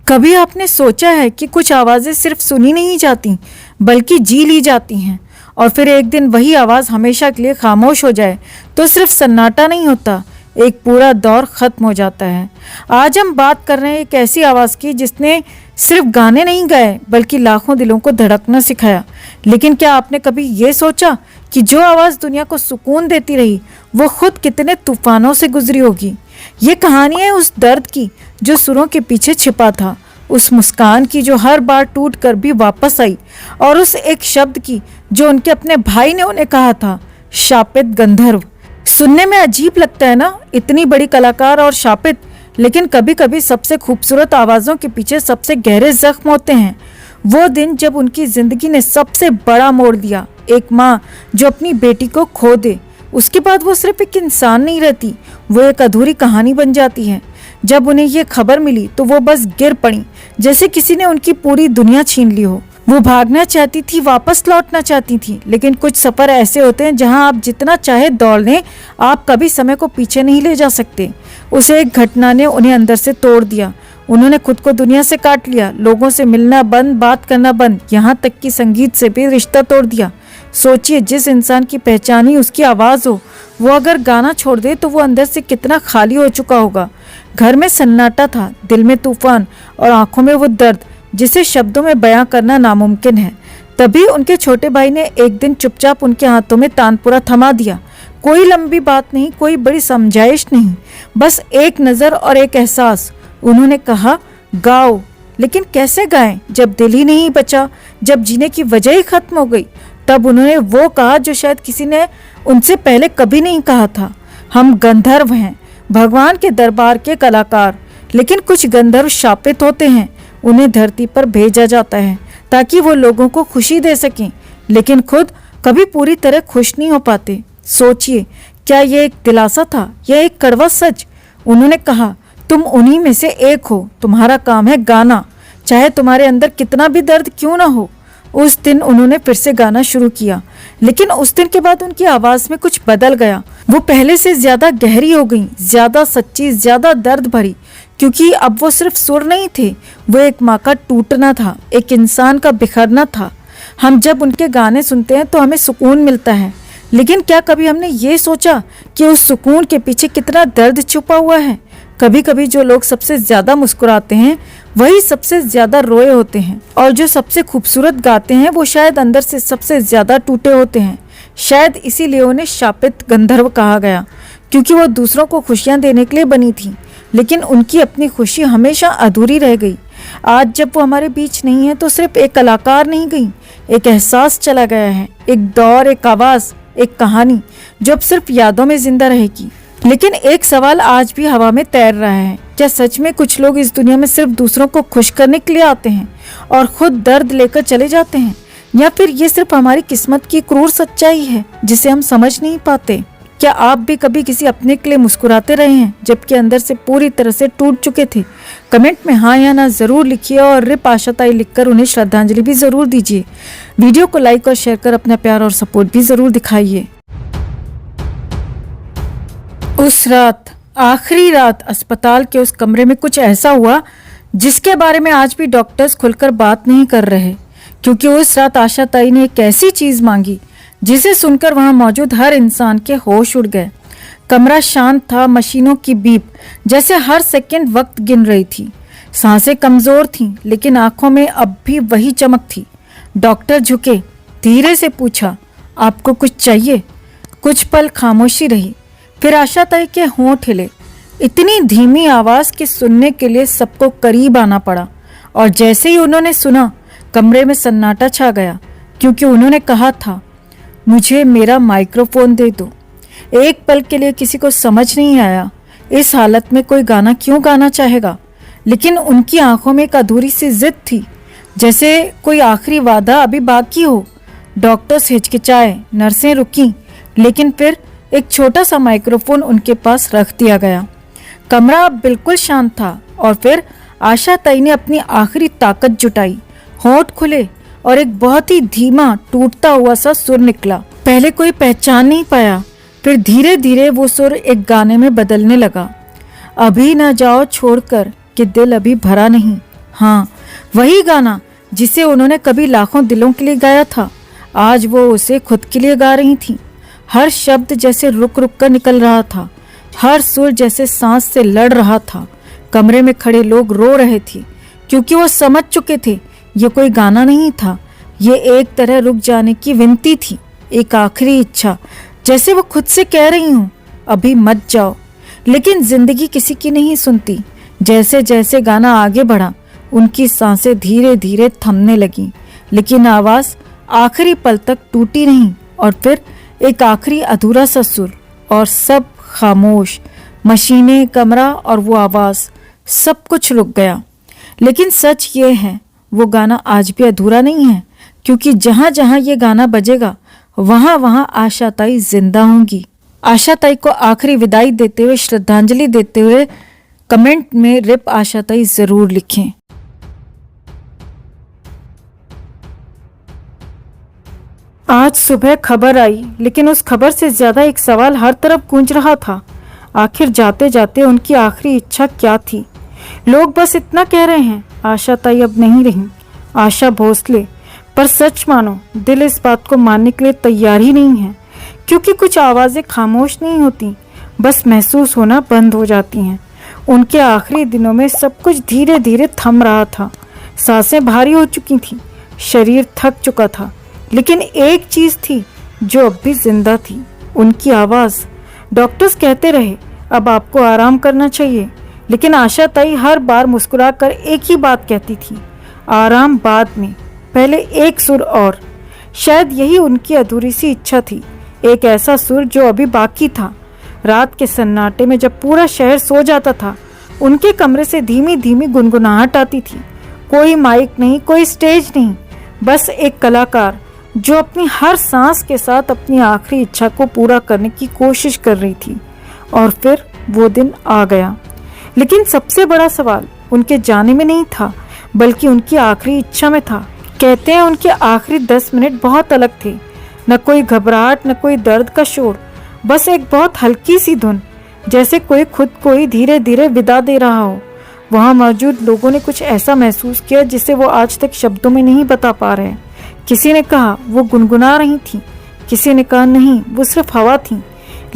कभी आपने सोचा है कि कुछ आवाज़ें सिर्फ सुनी नहीं जाती बल्कि जी ली जाती हैं, और फिर एक दिन वही आवाज़ हमेशा के लिए खामोश हो जाए तो सिर्फ सन्नाटा नहीं होता, एक पूरा दौर ख़त्म हो जाता है। आज हम बात कर रहे हैं एक ऐसी आवाज़ की जिसने सिर्फ गाने नहीं गाए बल्कि लाखों दिलों को धड़कना सिखाया। लेकिन क्या आपने कभी ये सोचा कि जो आवाज़ दुनिया को सुकून देती रही वो खुद कितने तूफानों से गुजरी होगी। ये कहानी है उस दर्द की जो सुरों के पीछे छिपा था, उस मुस्कान की जो हर बार टूट कर भी वापस आई, और उस एक शब्द की जो उनके अपने भाई ने उन्हें कहा था, शापित गंधर्व। सुनने में अजीब लगता है ना, इतनी बड़ी कलाकार और शापित, लेकिन कभी कभी सबसे खूबसूरत आवाज़ों के पीछे सबसे गहरे जख्म होते हैं। वो दिन जब उनकी ज़िंदगी ने सबसे बड़ा मोड़ दिया। एक माँ जो अपनी बेटी को खो दे, उसके बाद वो सिर्फ एक इंसान नहीं रहती, वो एक अधूरी कहानी बन जाती है। जब उन्हें ये खबर मिली तो वो बस गिर पड़ी, जैसे किसी ने उनकी पूरी दुनिया छीन ली हो। वो भागना चाहती थी, वापस लौटना चाहती थी, लेकिन कुछ सफ़र ऐसे होते हैं जहां आप जितना चाहे दौड़ लें, आप कभी समय को पीछे नहीं ले जा सकते। उस एक घटना ने उन्हें अंदर से तोड़ दिया। उन्होंने खुद को दुनिया से काट लिया, लोगों से मिलना बंद, बात करना बंद, यहाँ तक कि संगीत से भी रिश्ता तोड़ दिया। सोचिए, जिस इंसान की पहचान ही उसकी आवाज़ हो, वो अगर गाना छोड़ दे तो वो अंदर से कितना खाली हो चुका होगा। घर में सन्नाटा था, दिल में तूफान और आंखों में वो दर्द जिसे शब्दों में बयां करना नामुमकिन है। तभी उनके छोटे भाई ने एक दिन चुपचाप उनके हाथों में तानपुरा थमा दिया। कोई लंबी बात नहीं, कोई बड़ी समझाइश नहीं, बस एक नज़र और एक एहसास। उन्होंने कहा, गाओ। लेकिन कैसे गाएं जब दिल ही नहीं बचा, जब जीने की वजह ही खत्म हो गई। तब उन्होंने वो कहा जो शायद किसी ने उनसे पहले कभी नहीं कहा था, हम गंधर्व हैं, भगवान के दरबार के कलाकार। लेकिन कुछ गंधर्व शापित होते हैं, उन्हें धरती पर भेजा जाता है ताकि वो लोगों को खुशी दे सकें, लेकिन खुद कभी पूरी तरह खुश नहीं हो पाते। सोचिए, क्या ये एक दिलासा था या एक कड़वा सच? उन्होंने कहा, तुम उन्हीं में से एक हो, तुम्हारा काम है गाना, चाहे तुम्हारे अंदर कितना भी दर्द क्यों ना हो। उस दिन उन्होंने फिर से गाना शुरू किया, लेकिन उस दिन के बाद उनकी आवाज़ में कुछ बदल गया। वो पहले से ज़्यादा गहरी हो गई, ज़्यादा सच्ची, ज़्यादा दर्द भरी, क्योंकि अब वो सिर्फ सुर नहीं थे, वो एक माँ का टूटना था, एक इंसान का बिखरना था। हम जब उनके गाने सुनते हैं तो हमें सुकून मिलता है, लेकिन क्या कभी हमने ये सोचा कि उस सुकून के पीछे कितना दर्द छुपा हुआ है? कभी कभी जो लोग सबसे ज़्यादा मुस्कुराते हैं वही सबसे ज़्यादा रोए होते हैं, और जो सबसे खूबसूरत गाते हैं वो शायद अंदर से सबसे ज़्यादा टूटे होते हैं। शायद इसीलिए उन्हें शापित गंधर्व कहा गया, क्योंकि वो दूसरों को खुशियाँ देने के लिए बनी थी, लेकिन उनकी अपनी खुशी हमेशा अधूरी रह गई। आज जब वो हमारे बीच नहीं है तो सिर्फ एक कलाकार नहीं गई, एक एहसास चला गया है, एक दौर, एक आवाज़, एक कहानी जो अब सिर्फ यादों में जिंदा रहेगी। लेकिन एक सवाल आज भी हवा में तैर रहा है, क्या सच में कुछ लोग इस दुनिया में सिर्फ दूसरों को खुश करने के लिए आते हैं और खुद दर्द लेकर चले जाते हैं, या फिर ये सिर्फ हमारी किस्मत की क्रूर सच्चाई है जिसे हम समझ नहीं पाते? क्या आप भी कभी किसी अपने के लिए मुस्कुराते रहे हैं जबकि अंदर से पूरी तरह से टूट चुके थे? कमेंट में हाँ या ना ज़रूर लिखिए, और रिप आशाताई लिखकर उन्हें श्रद्धांजलि भी ज़रूर दीजिए। वीडियो को लाइक और शेयर कर अपना प्यार और सपोर्ट भी ज़रूर दिखाइए। उस रात, आखिरी रात, अस्पताल के उस कमरे में कुछ ऐसा हुआ जिसके बारे में आज भी डॉक्टर्स खुलकर बात नहीं कर रहे, क्योंकि उस रात आशाताई ने एक ऐसी चीज़ मांगी जिसे सुनकर वहां मौजूद हर इंसान के होश उड़ गए। कमरा शांत था, मशीनों की बीप जैसे हर सेकंड वक्त गिन रही थी। सांसें कमज़ोर थीं, लेकिन आंखों में अब भी वही चमक थी। डॉक्टर झुके, धीरे से पूछा, आपको कुछ चाहिए? कुछ पल खामोशी रही, फिर आशाताई के होंठ हिले, इतनी धीमी आवाज़ कि सुनने के लिए सबको करीब आना पड़ा। और जैसे ही उन्होंने सुना, कमरे में सन्नाटा छा गया, क्योंकि उन्होंने कहा था, मुझे मेरा माइक्रोफोन दे दो। एक पल के लिए किसी को समझ नहीं आया इस हालत में कोई गाना क्यों गाना चाहेगा, लेकिन उनकी आंखों में एक अधूरी सी जिद थी, जैसे कोई आखिरी वादा अभी बाकी हो। डॉक्टर्स हिचकिचाए, नर्सें रुकीं, लेकिन फिर एक छोटा सा माइक्रोफोन उनके पास रख दिया गया। कमरा अब बिल्कुल शांत था, और फिर आशाताई ने अपनी आखिरी ताकत जुटाई। होंठ खुले और एक बहुत ही धीमा, टूटता हुआ सा सुर निकला। पहले कोई पहचान नहीं पाया, फिर धीरे धीरे वो सुर एक गाने में बदलने लगा। अभी न जाओ छोड़कर कि दिल अभी भरा नहीं, हाँ, वही गाना जिसे उन्होंने कभी लाखों दिलों के लिए गाया था, आज वो उसे खुद के लिए गा रही थी। हर शब्द जैसे रुक रुक कर निकल रहा था, हर सुर जैसे सांस से लड़ रहा था। कमरे में खड़े लोग रो रहे थे क्योंकि वो समझ चुके थे ये कोई गाना नहीं था, ये एक तरह रुक जाने की विनती थी, एक आखिरी इच्छा, जैसे वो खुद से कह रही हूँ अभी मत जाओ। लेकिन जिंदगी किसी की नहीं सुनती। जैसे जैसे गाना आगे बढ़ा उनकी सांसें धीरे धीरे थमने लगीं, लेकिन आवाज़ आखिरी पल तक टूटी नहीं। और फिर एक आखिरी अधूरा सा सुर और सब खामोश, मशीनें, कमरा और वो आवाज़, सब कुछ रुक गया। लेकिन सच ये है वो गाना आज भी अधूरा नहीं है, क्योंकि जहाँ जहाँ ये गाना बजेगा वहाँ वहाँ आशा ताई जिंदा होंगी। आशा ताई को आखिरी विदाई देते हुए, श्रद्धांजलि देते हुए कमेंट में रिप आशा ताई जरूर लिखें। आज सुबह खबर आई, लेकिन उस खबर से ज्यादा एक सवाल हर तरफ गूंज रहा था। आखिर जाते जाते उनकी आखिरी इच्छा क्या थी? लोग बस इतना कह रहे हैं, आशा ताई अब नहीं रही, आशा भोसले। पर सच मानो दिल इस बात को मानने के लिए तैयार ही नहीं है, क्योंकि कुछ आवाजें खामोश नहीं होती, बस महसूस होना बंद हो जाती हैं। उनके आखिरी दिनों में सब कुछ धीरे धीरे थम रहा था, सांसें भारी हो चुकी थी, शरीर थक चुका था, लेकिन एक चीज थी जो अब भी जिंदा थी, उनकी आवाज। डॉक्टर्स कहते रहे अब आपको आराम करना चाहिए, लेकिन आशा ताई हर बार मुस्कुराकर एक ही बात कहती थी, आराम बाद में, पहले एक सुर और। शायद यही उनकी अधूरी सी इच्छा थी, एक ऐसा सुर जो अभी बाकी था। रात के सन्नाटे में जब पूरा शहर सो जाता था, उनके कमरे से धीमी धीमी गुनगुनाहट आती थी। कोई माइक नहीं, कोई स्टेज नहीं, बस एक कलाकार जो अपनी हर सांस के साथ अपनी आखिरी इच्छा को पूरा करने की कोशिश कर रही थी। और फिर वो दिन आ गया। लेकिन सबसे बड़ा सवाल उनके जाने में नहीं था, बल्कि उनकी आखिरी इच्छा में था। कहते हैं उनके आखिरी 10 मिनट बहुत अलग थे, न कोई घबराहट, न कोई दर्द का शोर, बस एक बहुत हल्की सी धुन, जैसे कोई खुद को ही धीरे धीरे विदा दे रहा हो। वहाँ मौजूद लोगों ने कुछ ऐसा महसूस किया जिसे वो आज तक शब्दों में नहीं बता पा रहे। किसी ने कहा वो गुनगुना रही थी, किसी ने कहा नहीं वो सिर्फ हवा थी।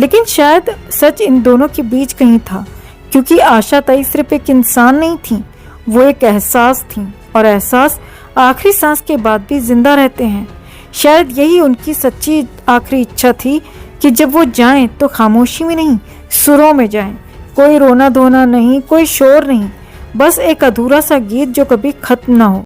लेकिन शायद सच इन दोनों के बीच कहीं था, क्योंकि आशा ताई सिर्फ एक इंसान नहीं थी, वो एक एहसास थी, और एहसास आखिरी सांस के बाद भी जिंदा रहते हैं। शायद यही उनकी सच्ची आखिरी इच्छा थी कि जब वो जाएं तो खामोशी में नहीं, सुरों में जाएं। कोई रोना धोना नहीं, कोई शोर नहीं, बस एक अधूरा सा गीत जो कभी खत्म ना हो।